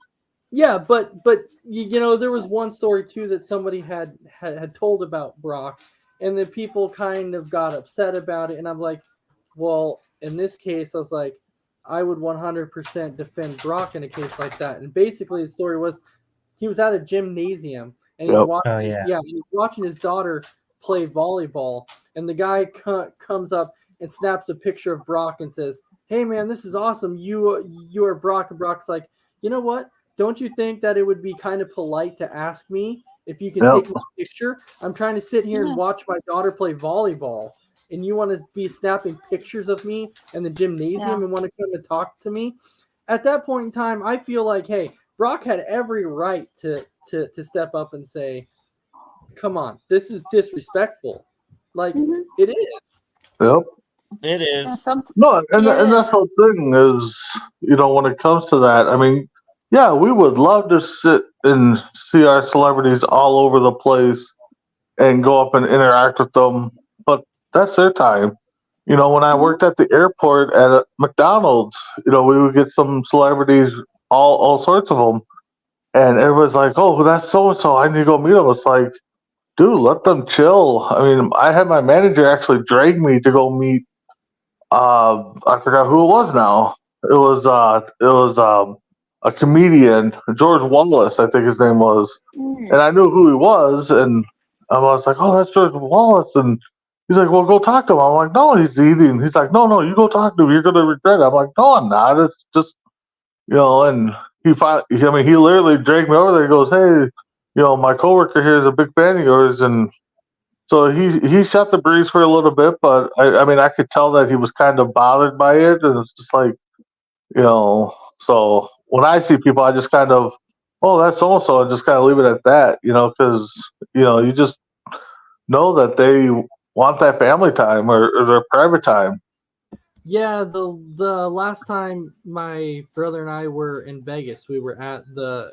yeah, but there was one story too that somebody had told about Brock, and then people kind of got upset about it, and I'm like, well, in this case, I was like, I would 100% defend Brock in a case like that. And basically, the story was he was at a gymnasium and he's watching, Oh, yeah. he was watching his daughter play volleyball, and the guy comes up and snaps a picture of Brock and says, "Hey man, this is awesome. You are Brock." And Brock's like, you know what? Don't you think that it would be kind of polite to ask me if you can Yep. take my picture? I'm trying to sit here Yeah. and watch my daughter play volleyball, and you want to be snapping pictures of me in the gymnasium Yeah. and want to come and talk to me? At that point in time, I feel like, hey, Brock had every right to step up and say, come on, this is disrespectful. Like, Mhm. it is. Yep. It is. Yeah, some No, and Yeah, it and that's is. the thing is, when it comes to that, I mean, yeah, we would love to sit and see our celebrities all over the place and go up and interact with them, but that's their time. When I Mhm. worked at the airport at a McDonald's, we would get some celebrities, all sorts of them, and everybody's like, "Oh, that's so and so. I need to go meet them." It's like, dude, let them chill. I mean, I had my manager actually drag me to go meet. I forgot who it was now. It was a comedian, George Wallace, I think his name was, and Mm. I knew who he was, and I was like, "Oh, that's George Wallace," and he's like, "Well, go talk to him." I'm like, "No, he's eating." He's like, "No, you go talk to him. You're gonna regret it." I'm like, "No, I'm not. It's just and he literally dragged me over there. He goes, "Hey, my coworker here is a big fan of yours," and so he shot the breeze for a little bit, but I mean, I could tell that he was kind of bothered by it, and it's just like, so when I see people, I just kind of, oh, that's so and so, and just kind of leave it at that, because you just know that they want that family time or their private time. Yeah, the last time my brother and I were in Vegas, we were at the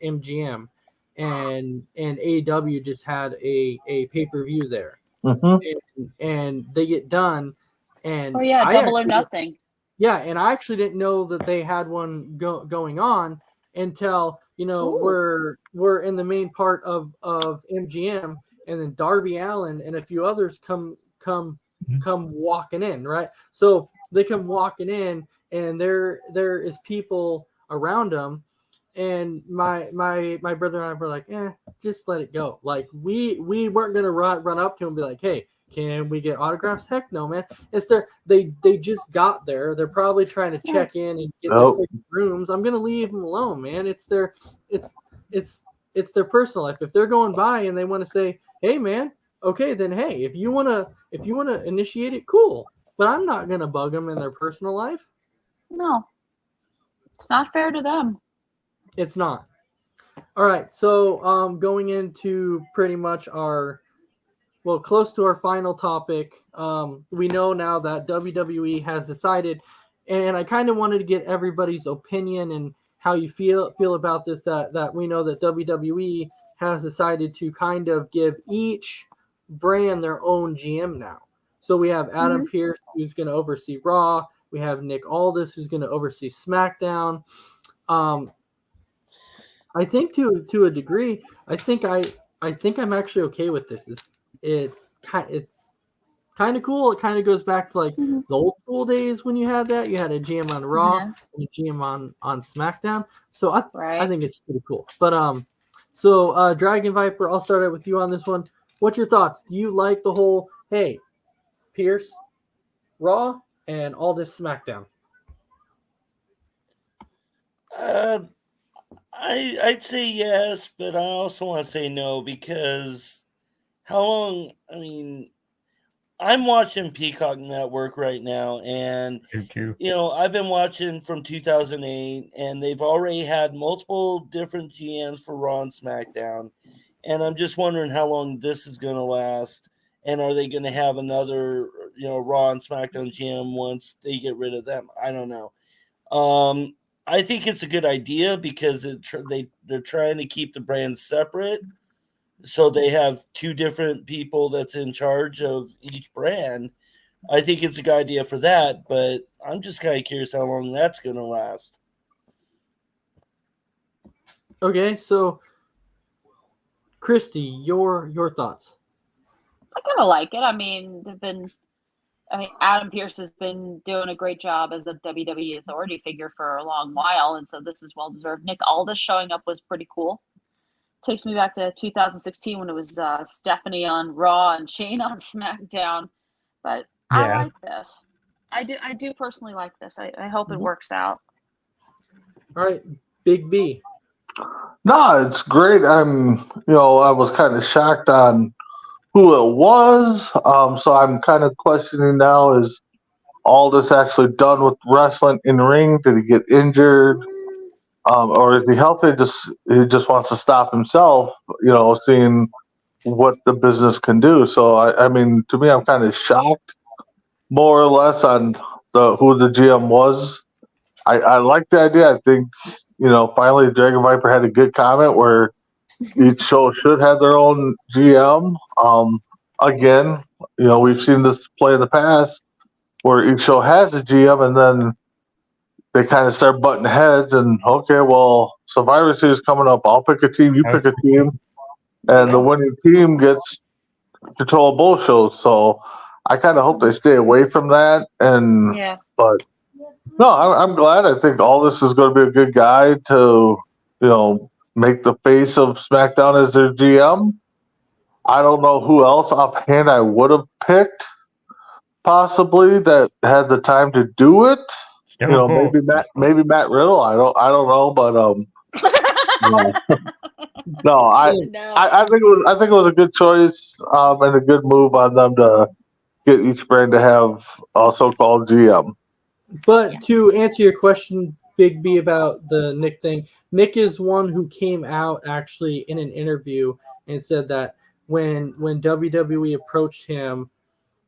MGM, and AEW just had a pay-per-view there, Hmm. and they get done, and Oh yeah, I Double or actually Nothing. yeah, and I actually didn't know that they had one going on until Ooh. we're in the main part of MGM, and then Darby Allin and a few others come walking in, right? So they come walking in, and there is people around them, and my brother and I were like, just let it go. Like we weren't gonna run up to him and be like, hey, can we get autographs? Heck no, man. It's they just got there. They're probably trying to check in and get their Oh, freaking rooms. I'm gonna leave them alone, man. It's their it's it's their personal life. If they're going by and they want to say, hey, man, okay, then hey, if you wanna initiate it, cool. But I'm not gonna bug them in their personal life. No, it's not fair to them. It's not. All right, so going into pretty much close to our final topic. We know now that WWE has decided, and I kind of wanted to get everybody's opinion and how you feel about this. That we know that WWE has decided to kind of give each brand their own GM now. So we have Adam Mhm. Pearce, who's going to oversee Raw. We have Nick Aldis, who's going to oversee SmackDown. Um, I think to a degree, I think I'm actually okay with this. It's kind of cool. It kind of goes back to like Mhm. the old school days when you had that. You had a GM on Raw Yeah. and a GM on SmackDown. So I Right. think it's pretty cool. But so Dragon Viper, I'll start out with you on this one. What's your thoughts? Do you like the whole hey, Pierce, Raw, and all this SmackDown? Uh, I'd say yes, but I also want to say no because how long? I mean, I'm watching Peacock Network right now, and Me too. I've been watching from 2008, and they've already had multiple different GMs for Raw and SmackDown, and I'm just wondering how long this is going to last, and are they going to have another, Raw and SmackDown GM once they get rid of them? I don't know. I think it's a good idea because they're trying to keep the brands separate, so they have two different people that's in charge of each brand. I think it's a good idea for that, but I'm just kind of curious how long that's going to last. Okay, so Christy, your thoughts? I kind of like it. I mean, Adam Pearce has been doing a great job as the WWE authority figure for a long while, and so this is well deserved. Nick Aldis showing up was pretty cool. Takes me back to 2016 when it was Stephanie on Raw and Shane on SmackDown. But I Yeah. like this. I do personally like this. I hope it Mhm. works out. All right, Big B. No, it's great. I was kind of shocked on who it was. So I'm kind of questioning now, is all this actually done with wrestling in the ring? Did he get injured? Or is he healthy? He just wants to stop himself, seeing what the business can do. So I mean, to me, I'm kind of shocked, more or less, on who the GM was. I like the idea. I think, finally Dragon Viper had a good comment where each show should have their own GM. Again, we've seen this play in the past where each show has a GM, and then they kind of start butting heads. And okay, well, Survivor Series coming up. I'll pick a team, you pick a team, and the winning team gets control of both shows. So I kind of hope they stay away from that. But no, I'm glad. I think all this is going to be a good guide to, make the face of SmackDown as their GM. I don't know who else offhand I would have picked, possibly, that had the time to do it. Maybe Matt Riddle. I don't know, but no, I think it was a good choice and a good move on them to get each brand to have a so-called GM. But to answer your question, Big B, about the Nick thing, Nick is one who came out actually in an interview and said that when WWE approached him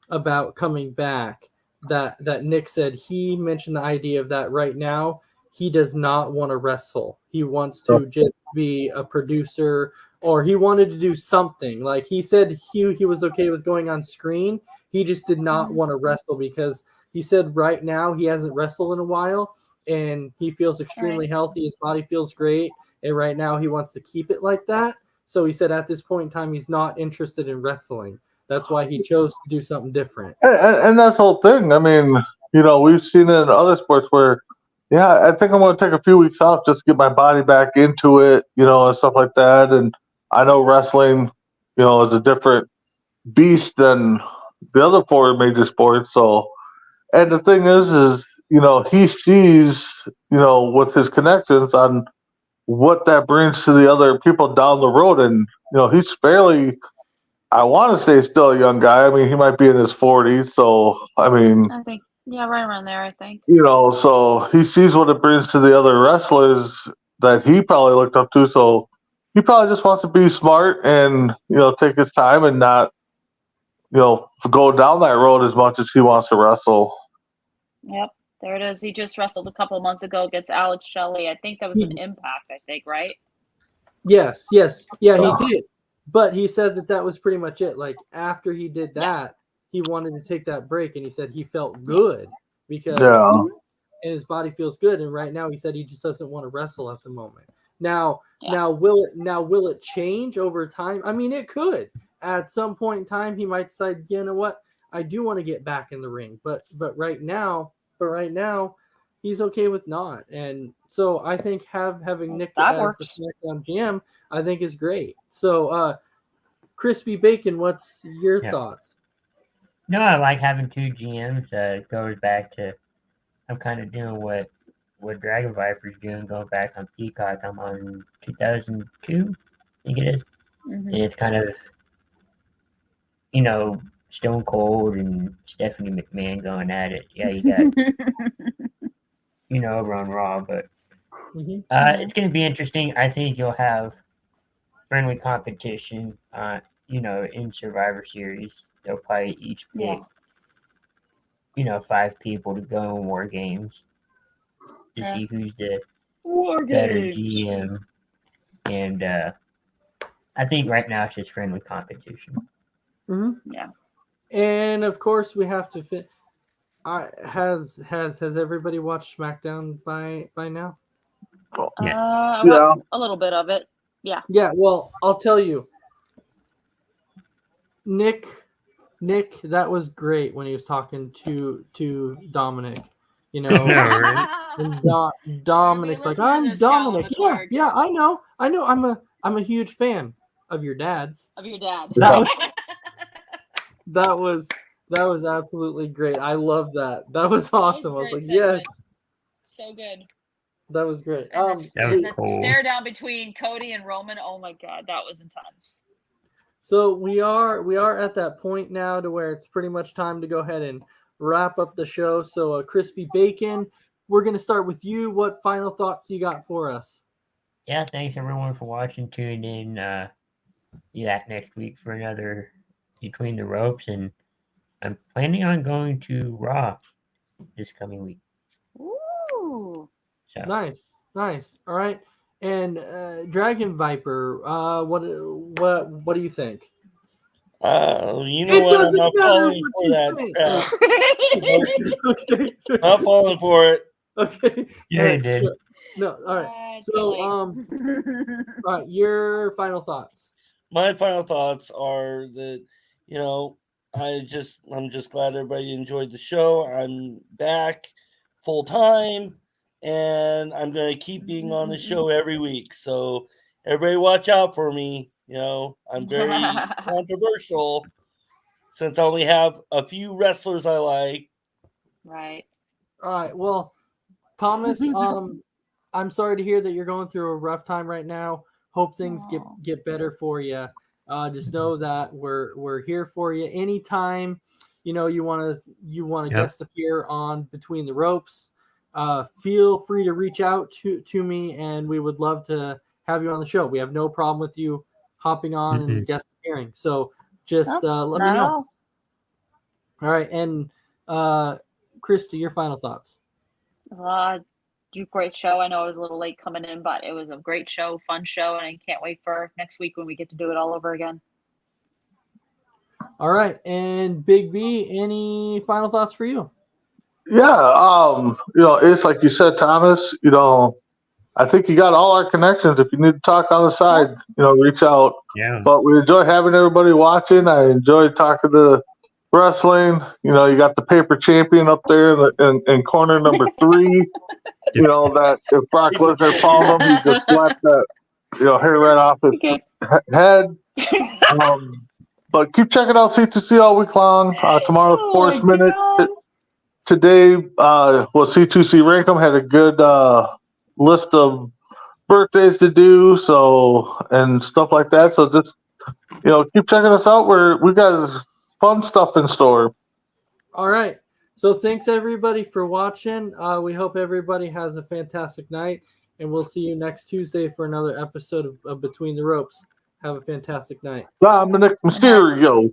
about coming back, that Nick said he mentioned the idea of that right now he does not want to wrestle. He wants to just be a producer, or he wanted to do something. Like he said he was okay with going on screen. He just did not want to wrestle because he said right now he hasn't wrestled in a while and he feels extremely healthy. His body feels great. And right now he wants to keep it like that. So he said at this point in time, he's not interested in wrestling. That's why he chose to do something different. And that's the whole thing. I mean, we've seen it in other sports where, I think I'm going to take a few weeks off just to get my body back into it, and stuff like that. And I know wrestling, is a different beast than the other four major sports. So, and the thing is, he sees, with his connections on what that brings to the other people down the road. And, he's fairly, I want to say, still a young guy. I mean, he might be in his 40s. So, I think, right around there, I think. So he sees what it brings to the other wrestlers that he probably looked up to. So he probably just wants to be smart and, take his time and not, go down that road as much as he wants to wrestle. Yep. There it is. He just wrestled a couple of months ago against Alex Shelley. I think that was an Impact, right? Yes. Yeah, he did. But he said that was pretty much it. Like, after he did that, he wanted to take that break, and he said he felt good because and his body feels good. And right now he said he just doesn't want to wrestle at the moment. Now will it change over time? I mean, it could. At some point in time, he might decide, you know what, I do want to get back in the ring. But right now, he's okay with not. And so I think having Nick as the SmackDown GM, I think is great. So Crispy Bacon, what's your thoughts? No, I like having two GMs. It goes back to, I'm kind of doing what Dragon Viper's doing, going back on Peacock. I'm on 2002, I think it is. Mm-hmm. And it's kind of, Stone Cold and Stephanie McMahon going at it. Yeah, you got, over on Raw, but it's going to be interesting. I think you'll have friendly competition, in Survivor Series. They'll probably each pick, 5 people to go in War Games to see who's the better GM. And I think right now it's just friendly competition. Mm-hmm. Yeah. And of course, we have to fit. Has everybody watched SmackDown by now? A little bit of it. Yeah. Yeah. Well, I'll tell you, Nick, that was great when he was talking to Dominic. And Dominic's like, I'm Dominic. Yeah, I know. I'm a huge fan of your dad's. Of your dad. That was absolutely great. I love that. That was awesome. I was like, yes. So good. That was great. And That was the cool. stare down between Cody and Roman. Oh my God, that was intense. So we are at that point now to where it's pretty much time to go ahead and wrap up the show. So Crispy Bacon, we're gonna start with you. What final thoughts you got for us? Yeah, thanks everyone for watching. Tune in next week for another Between the Ropes, and I'm planning on going to Raw this coming week. Ooh. So Nice. All right. And Dragon Viper, what do you think? You know what? I'm not falling for that crap. Okay. Not falling for it. Okay. yeah, All you right. did. No. All right. So all right. Your final thoughts. My final thoughts are that, I'm just glad everybody enjoyed the show. I'm back full time, and I'm going to keep being on the show every week. So everybody watch out for me. I'm very controversial since I only have a few wrestlers I like. Right. All right. Well, Thomas, I'm sorry to hear that you're going through a rough time right now. Hope things Aw. get better for you. Just know that we're here for you anytime. You want to guest appear on Between the Ropes. Feel free to reach out to me, and we would love to have you on the show. We have no problem with you hopping on and guest appearing. So just let me know. All right, and Christy, your final thoughts. Great show. I know I was a little late coming in, but it was a great show, fun show, and I can't wait for next week when we get to do it all over again. All right, and Big B, any final thoughts for you? Yeah, it's like you said, Thomas. I think you got all our connections. If you need to talk on the side, reach out. Yeah. But we enjoy having everybody watching. I enjoyed talking to wrestling. You got the paper champion up there in corner number 3. That if Brock Lesnar palmed him, he just slapped that hair right off his head. But keep checking out C2C all week long. Tomorrow's Sports Minute. Today, C2C Rankum had a good list of birthdays to do, and stuff like that. So just keep checking us out. We got fun stuff in store. All right. So thanks everybody for watching. We hope everybody has a fantastic night, and we'll see you next Tuesday for another episode of Between the Ropes. Have a fantastic night. Dominic Mysterio.